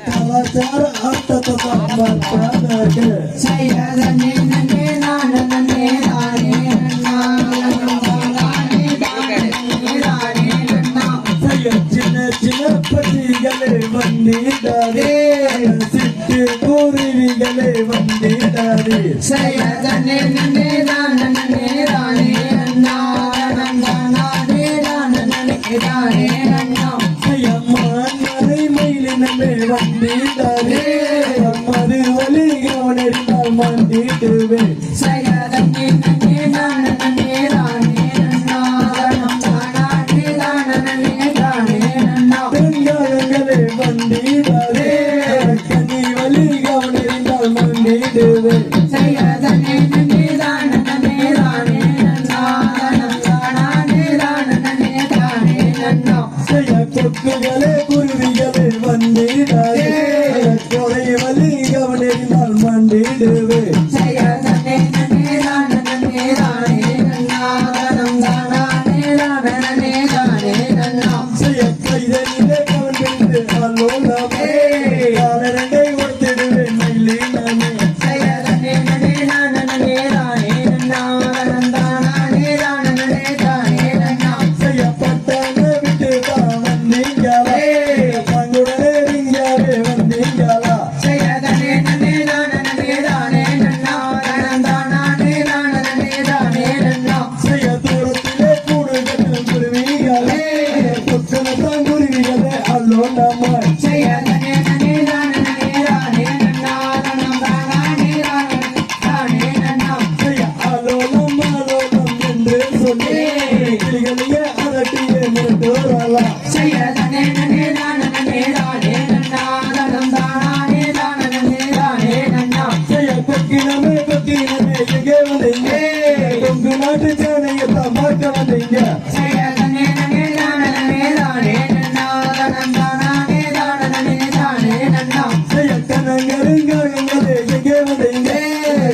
கலாச்சார ஆட்டத்தை சின்ன சின்ன பட்டிகளே வந்திடாதே சிட்டு குருவிகளே வந்திடாதே மயிலினமே வந்திடாதே மது வலி கவனித்தால் மந்திடுவே பெண்களே வந்திடாதே கனி வலி கவனித்தால் மந்திடுவே கொக்குகளே குருவிகளே வந்திடாதே கொலை வலி கவனித்தால் மந்திடுவே கைதனிலே கவனித்து அலோலமே காலரண்டை ஒத்திடுவே மயிலினமே பட்டான விட்டு வந்தீங்களா பங்குடனே நீங்களே வந்தீங்களா தூரத்திலே கூடு கட்டும் குருவிகளே புத்தனத்தான் குருவிகளே அல்லோண்டம்மா அலோலம் அலோலம் என்று சொல்லி கிளிகளையே அதட்டியே முரட்டோரலா கொக்கினமே கொக்கினமே எங்கே வந்தீங்க கொங்கு நாட்டு சேனையத்தான் பார்க்க வந்தீங்க கனங்கருங்கங்களே எங்கே வந்தீங்க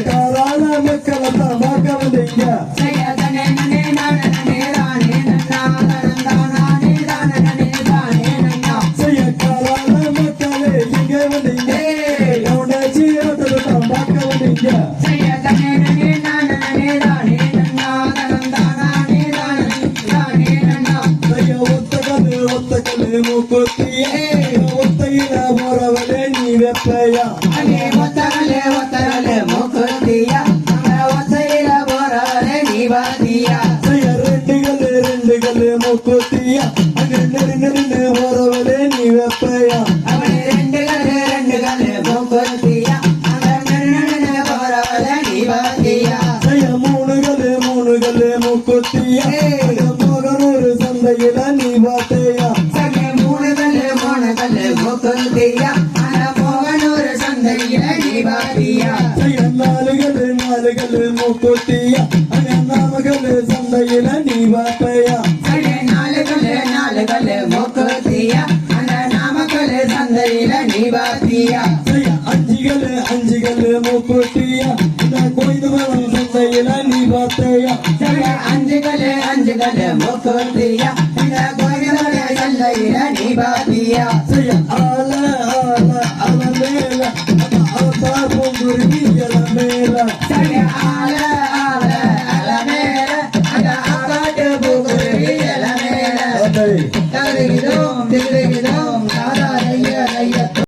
காலான மக்களைத்தான் பார்க்க வந்தீங்க காலான மக்களே எங்கே வந்தீங்க கவுண்டாச்சி ஆட்டத்தான் பார்க்க வந்தீங்க ஒத்தகல்லு மூக்குத்தியே ஒத்தையில போறவளே நீ வெப்பையா ரெண்டு கல்லு மூக்குத்தியா நெருண்டு போறவளே நீ வெப்பையா மூணு கல்லு மூக்குத்தியா மகனூர் சந்தையில நீ பார்த்தையா நாலு கல்லு மூக்குத்தியா நாமகல் சந்தையில நீ பார்த்தையா அஞ்சு கல்லு மூக்குத்தியா கோயில் மரம் சந்தையில நீ பார்த்தையா அஞ்சு கல்லு மூக்குத்தியா கோயில் சந்தையில நீ பாத்தியா